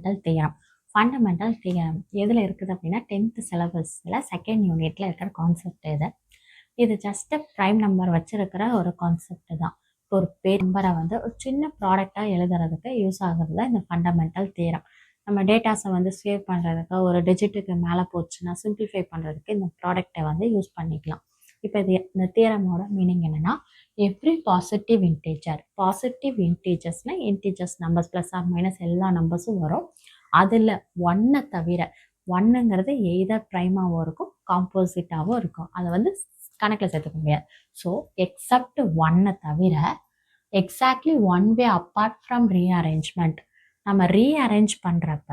Fundamental theorem. Fundamental theorem எதில் இருக்குது அப்படின்னா 10th சிலபஸில் செகண்ட் யூனிட்டில் இருக்கிற கான்செப்ட் இது. இது ஜஸ்ட்டு ப்ரைம் நம்பர் வச்சுருக்கிற ஒரு கான்செப்ட் தான். இப்போ ஒரு நம்பரை வந்து ஒரு சின்ன ப்ராடக்டாக எழுதுறதுக்கு யூஸ் ஆகுறது தான் இந்த ஃபண்டமெண்டல் தியரம். நம்ம டேட்டாஸை வந்து சேவ் பண்ணுறதுக்கு, ஒரு டிஜிட்டுக்கு மேலே போச்சுன்னா சிம்பிளிஃபை பண்ணுறதுக்கு இந்த ப்ராடக்டை வந்து யூஸ் பண்ணிக்கலாம். இப்போ இந்த தியரமோட மீனிங் என்னென்னா, எவ்ரி பாசிட்டிவ் இன்டீஜர்ஸ்னால் integers numbers plus or minus எல்லா நம்பர்ஸும் வரும். அதில் ஒன்றை தவிர, ஒன்றுங்கிறது எய்தர் ப்ரைமாகவும் இருக்கும் காம்போசிட்டாகவும் இருக்கும். அதை வந்து கணக்கில் சேர்த்துக்க முடியாது. ஸோ எக்ஸப்ட் ஒன்னை தவிர exactly one way apart from rearrangement, நம்ம ரீஅரேஞ்ச் பண்ணுறப்ப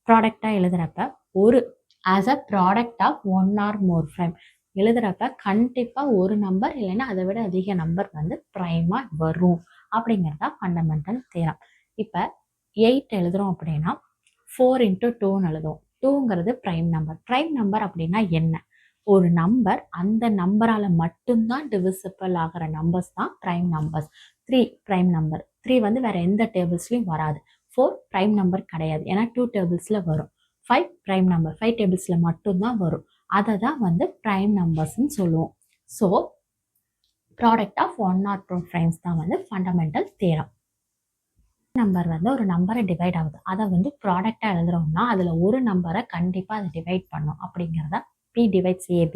ப்ராடக்டாக எழுதுகிறப்ப ஒரு as a product of one or more prime எழுதுகிறப்ப கண்டிப்பாக ஒரு நம்பர் இல்லைன்னா அதை விட அதிக நம்பர் வந்து ப்ரைமாக வரும் அப்படிங்கிறதா ஃபண்டமெண்டல் தியரம். இப்போ 8 எழுதுகிறோம் அப்படின்னா 4 × 2ன்னு எழுதுவோம். 2ங்கிறது ப்ரைம் நம்பர். ப்ரைம் நம்பர் அப்படின்னா என்ன? ஒரு நம்பர் அந்த நம்பரால் மட்டும்தான் டிவிசிபிள் ஆகிற நம்பர்ஸ் தான் ப்ரைம் நம்பர்ஸ். 3 prime number. 3 வந்து வேறு எந்த டேபிள்ஸ்லையும் வராது. 4 ப்ரைம் நம்பர் கிடையாது, ஏன்னா 2 டேபிள்ஸில் வரும். 5 ப்ரைம் நம்பர், 5 டேபிள்ஸில் மட்டும்தான் வரும். அதை தான் வந்து ப்ரைம் நம்பர்ஸ்ன்னு சொல்லுவோம். So product of 1 or 2 primes தான் வந்து ஃபண்டமெண்டல் தியரம். நம்பர் வந்து ஒரு நம்பரை டிவைட் ஆகுது, அதை வந்து ப்ராடக்டாக எழுதுறோம்னா அதில் ஒரு நம்பரை கண்டிப்பாக அதை டிவைட் பண்ணும். அப்படிங்கிறத P divides AB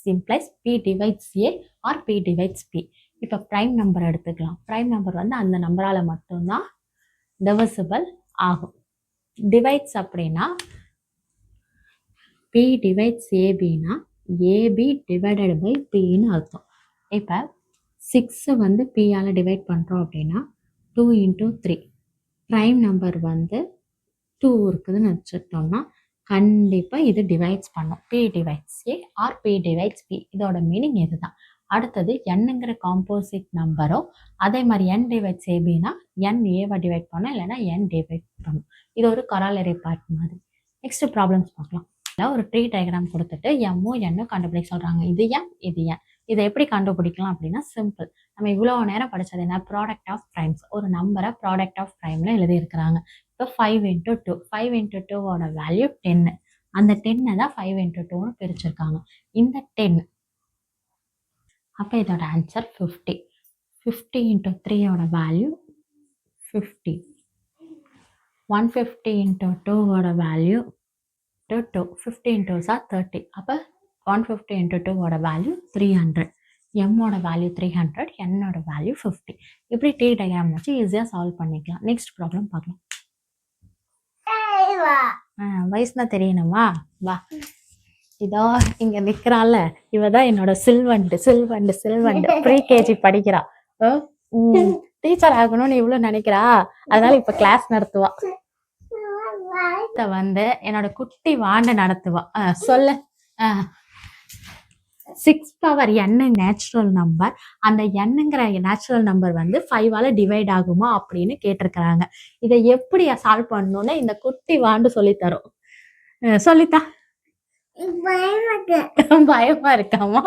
simplifies P divides A or P divides P. இப்போ ப்ரைம் நம்பர் எடுத்துக்கலாம். ப்ரைம் நம்பர் வந்து அந்த நம்பரால் மட்டும்தான் டிவிசிபிள் ஆகும். டிவைட்ஸ் அப்படின்னா P divides ABனா AB divided by Pன்னு அர்த்தம். இப்போ 6 வந்து Pயால் டிவைட் பண்ணுறோம் அப்படின்னா 2 × 3. ப்ரைம் நம்பர் வந்து 2 இருக்குதுன்னு வச்சுட்டோம்னா கண்டிப்பாக இது டிவைட்ஸ் பண்ணும். P divides A or P divides P. இதோட மீனிங் இதுதான். அடுத்தது என்னங்கிற காம்போசிட் நம்பரோ அதே மாதிரி n divides ABனா n ஏவை டிவைட் பண்ணும், இல்லைன்னா n டிவைட் பண்ணும். இது ஒரு கொராலரி பார்ட் மாதிரி. நெக்ஸ்ட் ப்ராப்ளம்ஸ் பார்க்கலாம். ஒரு ட்ரீ டயக்ராம் கொடுத்துட்டு எம்மும் என்னும் கண்டுபிடிக்க சொல்கிறாங்க. இது n, இது n. இதை எப்படி கண்டுபிடிக்கலாம் அப்படின்னா சிம்பிள். நம்ம இவ்வளோ நேரம் படித்தது என்ன? Product of primes. ஒரு நம்பரை ப்ராடக்ட் ஆஃப் ப்ரைமில் எழுதியிருக்கிறாங்க. இப்போ 5 × 2. 5 × 2வோட வேல்யூ 10. அந்த 10 தான் 5 × 2ன்னு பிரிச்சிருக்காங்க. இந்த 10, அப்போ இதோட answer 50. 50 × 3யோட value 50. 150 × 2வோட value 2. 50 × 2s are 30. அப்போ 150 × 2வோட வேல்யூ 300. எம்மோட வேல்யூ 300, என்னோட வேல்யூ 50. இப்படி ட்ரீ டயக்ராம் வச்சு ஈஸியாக சால்வ் பண்ணிக்கலாம். நெக்ஸ்ட் ப்ராப்ளம் பார்க்கலாம். வயசுனா தெரியணுமா? வா, இதோ இங்க நிக்கிறாள், இவதான் என்னோட சில்வண்டு ப்ரீகேஜி படிக்கிறா. டீச்சர் ஆகணும்னு இவ்வளவு நினைக்கிறா, அதனால இப்ப கிளாஸ் நடத்துவா. வந்து என்னோட குட்டி வாண்ட நடத்துவா. சொல்ல 6 பவர் n நேச்சுரல் நம்பர். அந்த என்னங்கிற நேச்சுரல் நம்பர் வந்து 5ஆல் டிவைட் ஆகுமா அப்படின்னு கேட்டிருக்கிறாங்க. இதை எப்படி சால்வ் பண்ணணும்னு இந்த குட்டி வாண்டு சொல்லித்தரும். சொல்லித்தா. பயமா இருக்காமா?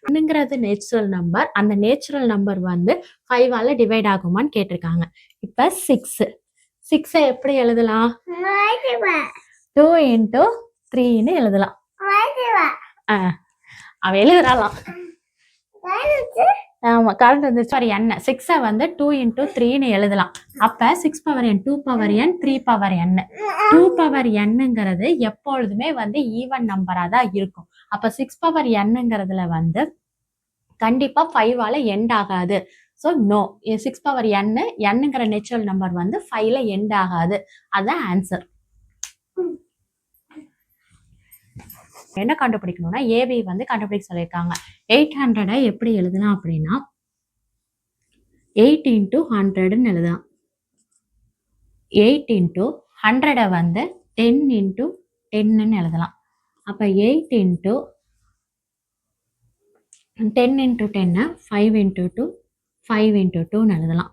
என்னங்கிறது நேச்சுரல் நம்பர். அந்த நேச்சுரல் நம்பர் வந்து 5ஆல் டிவைட் ஆகுமான்னு கேட்டிருக்காங்க. இப்ப 6 எப்படி எழுதலாம்? 2 × 3ன்னு எழுதலாம். அவ எழுதுறாளாம். ஆமா, கரண்ட் வந்துச்சு. சாரி, n 6 வந்து 2 × 3ன்னு எழுதலாம். அப்ப 6 power n, 2 power n, 3 power n. 2 power nங்கிறது எப்பொழுதுமே வந்து ஈவன் நம்பரா தான் இருக்கும். அப்ப 6 பவர் nங்கிறதுல வந்து கண்டிப்பா 5ஆல் எண்ட் ஆகாது. So no. 6 பவர் nங்கிற நேச்சுரல் நம்பர் வந்து 5ல எண்ட் ஆகாது. அதுதான் ஆன்சர். என்ன கண்டுபிடிக்கணும்னா ஏபி வந்து கண்டுபிடிக்க சொல்லியிருக்காங்க. 800 எப்படி எழுதலாம் அப்படின்னா 8 × 100ன்னு எழுதலாம். 8 × 100 வந்து 10 × 10ன்னு எழுதலாம். அப்போ 8 × 10 × 10 5 × 2 5 × 2ன்னு எழுதலாம்.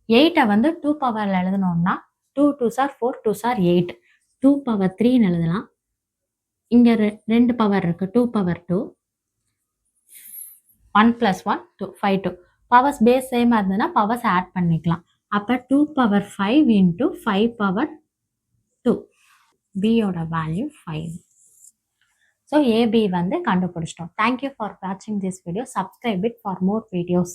8 வந்து 2 பவரில் எழுதணும்னா 2 2s are 4, 2s are 8. 2 power 3ன்னு எழுதலாம். இங்கே 2 பவர் இருக்கு, 2 பவர் 2, 1 + 1 2, 5 2. பவர்ஸ் பேஸ் சேமாக இருந்ததுன்னா பவர்ஸ் ஆட் பண்ணிக்கலாம். அப்போ 2^5 இன்ட்டு 5^2 பியோட வேல்யூ 5. ஸோ ஏபி வந்து கண்டுபிடிச்சிட்டோம். தேங்க்யூ ஃபார் வாட்சிங் this video. Subscribe it for more videos.